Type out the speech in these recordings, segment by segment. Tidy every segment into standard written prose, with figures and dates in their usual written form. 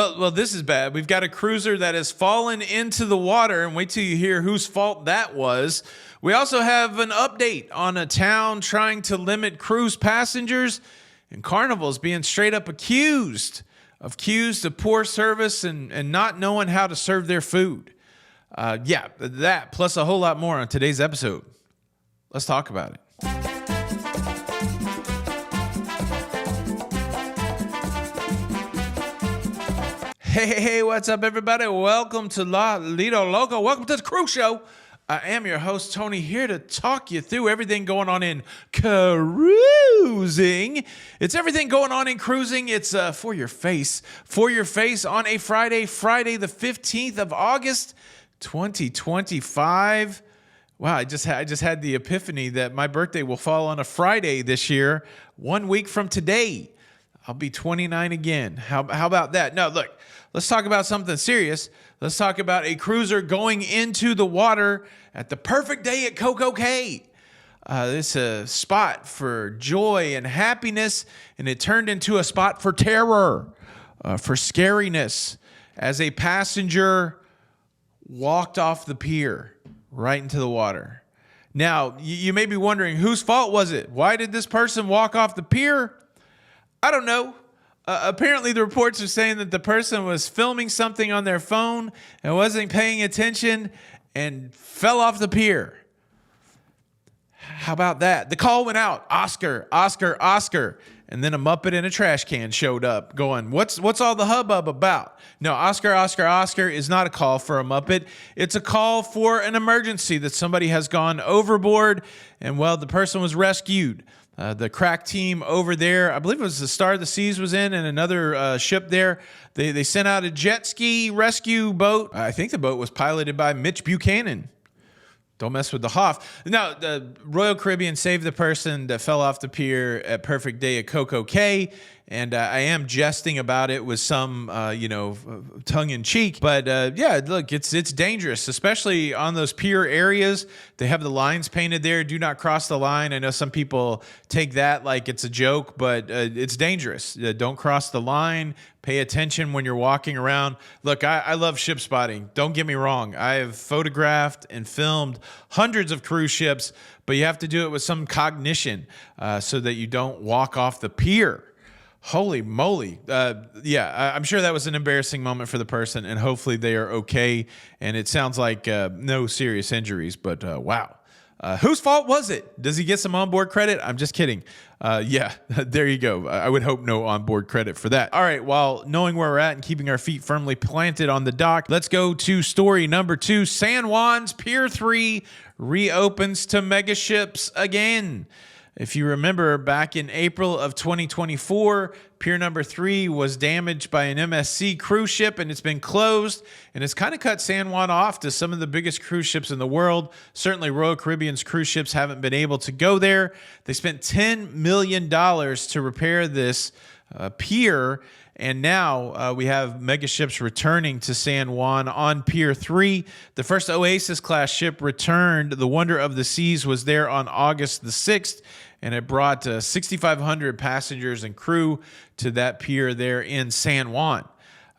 Well, this is bad. We've got a cruiser that has fallen into the water, and wait till you hear whose fault that was. We also have an update on a town trying to limit cruise passengers, and Carnival is being straight up accused of poor service and not knowing how to serve their food. That plus a whole lot more on today's episode. Let's talk about it. Hey, what's up, everybody? Welcome to La Lido Loco. Welcome to the Cruise Show. I am your host, Tony, here to talk you through everything going on in cruising. It's everything going on in cruising. It's for your face on a Friday the 15th of August, 2025. Wow, I just had the epiphany that my birthday will fall on a Friday this year, 1 week from today. I'll be 29 again. How about that? No, look, let's talk about something serious. Let's talk about a cruiser going into the water at the perfect day at Coco Cay. It's a spot for joy and happiness, and it turned into a spot for terror, for scariness, as a passenger walked off the pier right into the water. Now, you may be wondering, whose fault was it? Why did this person walk off the pier? I don't know. Apparently, the reports are saying that the person was filming something on their phone and wasn't paying attention and fell off the pier. How about that? The call went out. Oscar. And then a Muppet in a trash can showed up going, what's all the hubbub about? No, Oscar is not a call for a Muppet. It's a call for an emergency that somebody has gone overboard and, well, the person was rescued. The crack team over there, I believe it was the Star of the Seas was in and another ship there. They sent out a jet ski rescue boat. I think the boat was piloted by Mitch Buchanan. Don't mess with the Hoff. Now, the Royal Caribbean saved the person that fell off the pier at Perfect Day at Coco Cay. And I am jesting about it with some, tongue in cheek. But look, it's dangerous, especially on those pier areas. They have the lines painted there. Do not cross the line. I know some people take that like it's a joke, but it's dangerous. Don't cross the line. Pay attention when you're walking around. Look, I love ship spotting. Don't get me wrong. I have photographed and filmed hundreds of cruise ships, but you have to do it with some cognition so that you don't walk off the pier. Holy moly. I'm sure that was an embarrassing moment for the person, and hopefully they are okay. And it sounds like no serious injuries, but wow. Whose fault was it? Does he get some onboard credit? I'm just kidding. There you go. I would hope no onboard credit for that. All right, while knowing where we're at and keeping our feet firmly planted on the dock, let's go to story number 2. San Juan's Pier 3 reopens to mega ships again. If you remember, back in April of 2024, Pier number 3 was damaged by an MSC cruise ship, and it's been closed, and it's kind of cut San Juan off to some of the biggest cruise ships in the world. Certainly, Royal Caribbean's cruise ships haven't been able to go there. They spent $10 million to repair this pier, and now we have mega ships returning to San Juan on Pier 3. The first Oasis-class ship returned. The Wonder of the Seas was there on August the 6th, and it brought 6,500 passengers and crew to that pier there in San Juan.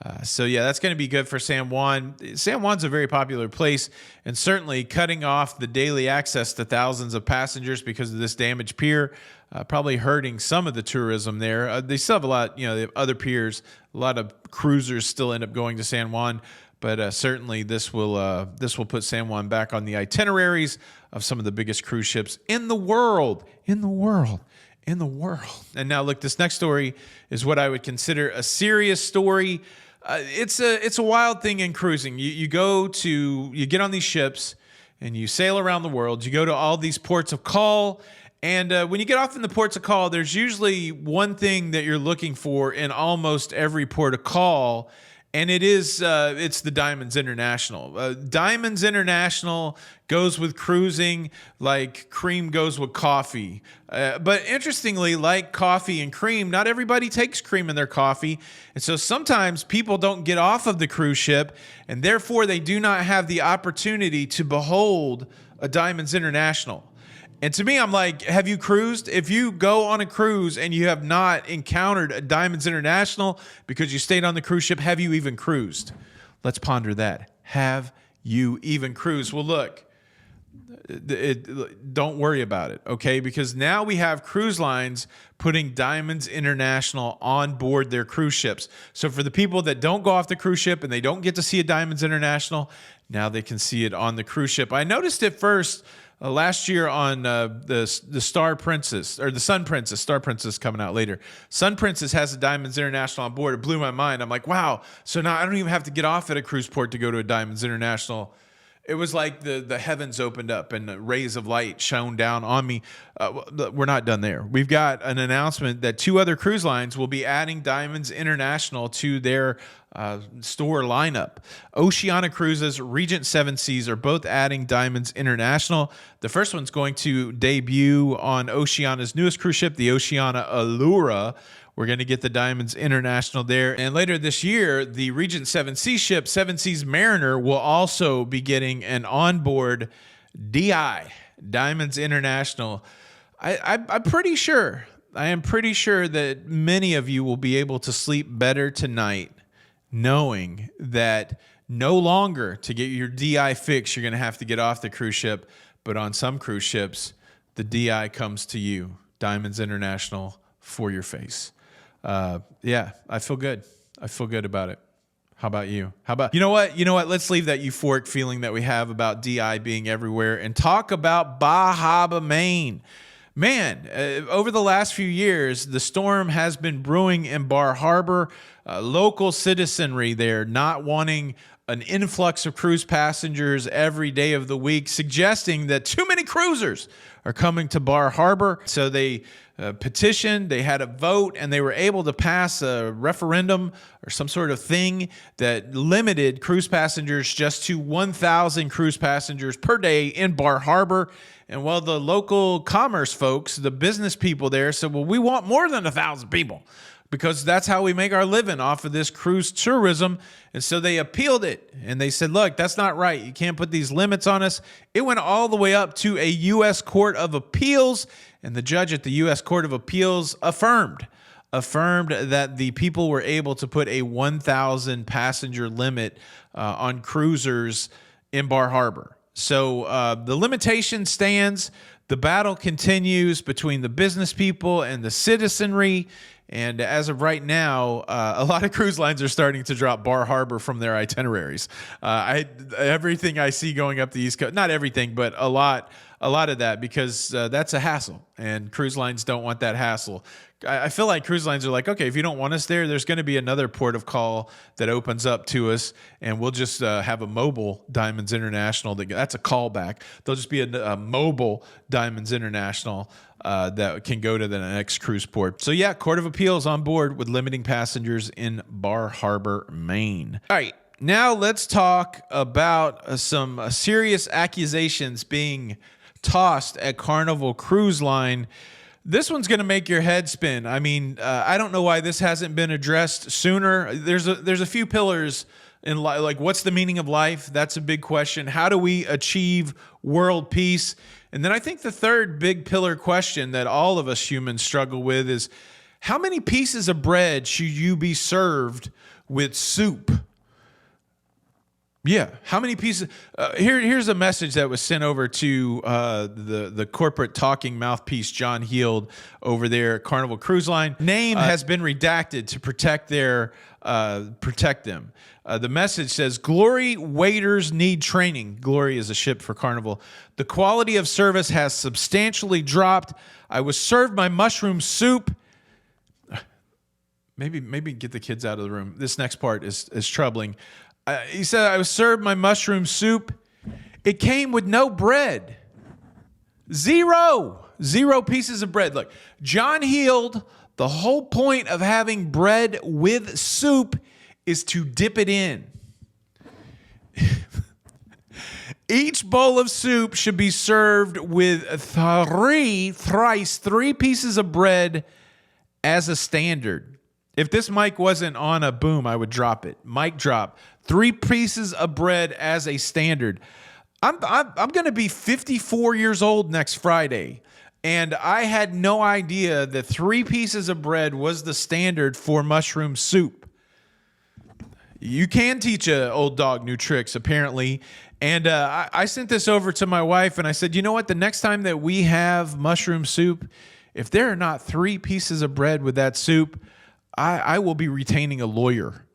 That's going to be good for San Juan. San Juan's a very popular place, and certainly cutting off the daily access to thousands of passengers because of this damaged pier, probably hurting some of the tourism there. They still have a lot, they have other piers. A lot of cruisers still end up going to San Juan, but certainly this will put San Juan back on the itineraries of some of the biggest cruise ships in the world. In the world. And now, look, this next story is what I would consider a serious story. It's a wild thing in cruising. You get on these ships and you sail around the world. You go to all these ports of call. And when you get off in the ports of call, there's usually one thing that you're looking for in almost every port of call. And it's the Diamonds International. Diamonds International goes with cruising like cream goes with coffee. But interestingly, like coffee and cream, not everybody takes cream in their coffee. And so sometimes people don't get off of the cruise ship, and therefore they do not have the opportunity to behold a Diamonds International. And to me, I'm like, have you cruised? If you go on a cruise and you have not encountered a Diamonds International because you stayed on the cruise ship, have you even cruised? Let's ponder that. Have you even cruised? Well, look, don't worry about it, okay? Because now we have cruise lines putting Diamonds International on board their cruise ships. So for the people that don't go off the cruise ship and they don't get to see a Diamonds International, now they can see it on the cruise ship. I noticed it first last year on the Star Princess, or the Sun Princess. Star Princess coming out later. Sun Princess has a Diamonds International on board. It blew my mind. I'm like, wow. So now I don't even have to get off at a cruise port to go to a Diamonds International. It was like the heavens opened up and rays of light shone down on me. We're not done there. We've got an announcement that 2 other cruise lines will be adding Diamonds International to their store lineup. Oceania Cruises, Regent Seven Seas are both adding Diamonds International. The first one's going to debut on Oceania's newest cruise ship, the Oceania Allura. We're going to get the Diamonds International there. And later this year, the Regent Seven Seas ship, Seven Seas Mariner, will also be getting an onboard DI, Diamonds International. I'm pretty sure, I am pretty sure that many of you will be able to sleep better tonight knowing that no longer to get your DI fix, you're going to have to get off the cruise ship. But on some cruise ships, the DI comes to you, Diamonds International, for your face. Yeah, I feel good. I feel good about it. How about you? How about, you know what? Let's leave that euphoric feeling that we have about DI being everywhere and talk about Bar Harbor, Maine. Man, over the last few years, the storm has been brewing in Bar Harbor. Local citizenry there not wanting an influx of cruise passengers every day of the week, suggesting that too many cruisers are coming to Bar Harbor. So they petitioned, they had a vote, and they were able to pass a referendum or some sort of thing that limited cruise passengers just to 1,000 cruise passengers per day in Bar Harbor. And well, the local commerce folks, the business people there said, well, we want more than 1,000 people because that's how we make our living off of this cruise tourism. And so they appealed it and they said, look, that's not right. You can't put these limits on us. It went all the way up to a U.S. Court of Appeals, and the judge at the U.S. Court of Appeals affirmed that the people were able to put a 1,000 passenger limit on cruisers in Bar Harbor. So the limitation stands. The battle continues between the business people and the citizenry. And as of right now, a lot of cruise lines are starting to drop Bar Harbor from their itineraries. Everything I see going up the East Coast, not everything, but a lot of that, because that's a hassle, and cruise lines don't want that hassle. I feel like cruise lines are like, okay, if you don't want us there, there's going to be another port of call that opens up to us, and we'll just have a mobile Diamonds International. That's a callback. There'll just be a mobile Diamonds International that can go to the next cruise port. So yeah, Court of Appeals on board with limiting passengers in Bar Harbor, Maine. All right, now let's talk about some serious accusations being tossed at Carnival Cruise Line. This one's going to make your head spin. I mean, I don't know why this hasn't been addressed sooner. There's a few pillars in life, like what's the meaning of life? That's a big question. How do we achieve world peace? And then I think the third big pillar question that all of us humans struggle with is, how many pieces of bread should you be served with soup? Yeah, how many pieces? Here's a message that was sent over to the corporate talking mouthpiece, John Heald, over there at Carnival Cruise Line. Name has been redacted to protect them. The message says, Glory waiters need training. Glory is a ship for Carnival. The quality of service has substantially dropped. I was served my mushroom soup. Maybe get the kids out of the room. This next part is troubling. He said, I was served my mushroom soup. It came with no bread. Zero pieces of bread. Look, John Heald, the whole point of having bread with soup is to dip it in. Each bowl of soup should be served with three pieces of bread as a standard. If this mic wasn't on a boom, I would drop it. Mic drop. 3 pieces of bread as a standard. I'm going to be 54 years old next Friday, and I had no idea that 3 pieces of bread was the standard for mushroom soup. You can teach an old dog new tricks, apparently. And I sent this over to my wife, and I said, you know what? The next time that we have mushroom soup, if there are not 3 pieces of bread with that soup, I will be retaining a lawyer.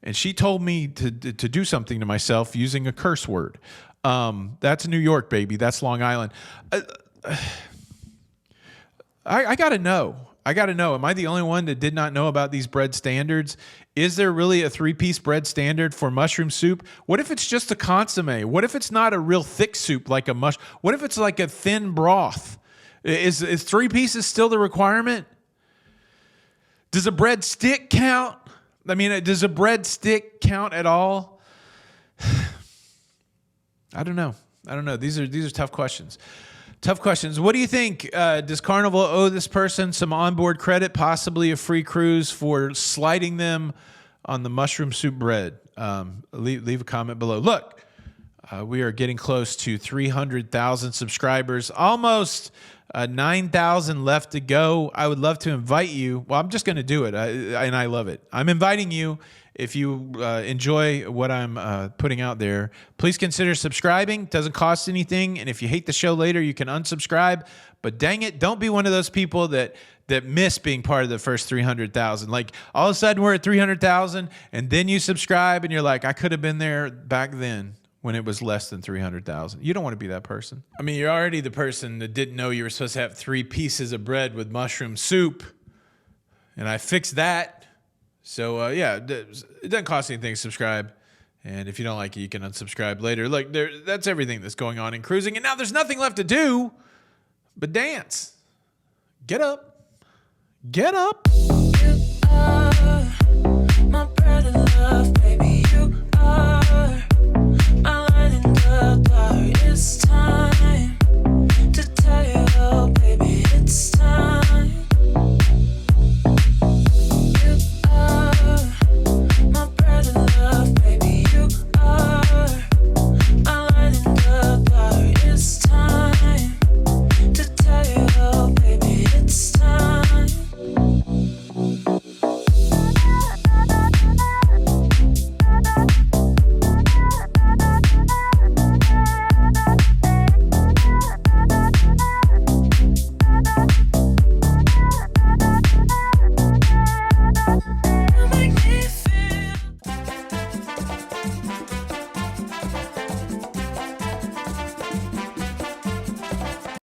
And she told me to do something to myself using a curse word. That's New York, baby. That's Long Island. I got to know. Am I the only one that did not know about these bread standards? Is there really a 3-piece bread standard for mushroom soup? What if it's just a consomme? What if it's not a real thick soup like a mush? What if it's like a thin broth? Is 3 pieces still the requirement? Does a bread stick count? I mean, does a bread stick count at all? I don't know. These are tough questions. What do you think? Does Carnival owe this person some onboard credit, possibly a free cruise for sliding them on the mushroom soup bread? Leave a comment below. Look, we are getting close to 300,000 subscribers, almost 9,000 left to go. I would love to invite you. Well, I'm just going to do it, and I love it. I'm inviting you. If you enjoy what I'm putting out there, please consider subscribing. It doesn't cost anything. And if you hate the show later, you can unsubscribe. But dang it, don't be one of those people that miss being part of the first 300,000. Like all of a sudden we're at 300,000 and then you subscribe and you're like, I could have been there back then when it was less than 300,000. You don't want to be that person. I mean, you're already the person that didn't know you were supposed to have 3 pieces of bread with mushroom soup. And I fixed that. So, yeah, it doesn't cost anything to subscribe. And if you don't like it, you can unsubscribe later. Look, that's everything that's going on in cruising. And now there's nothing left to do but dance. Get up. Get up.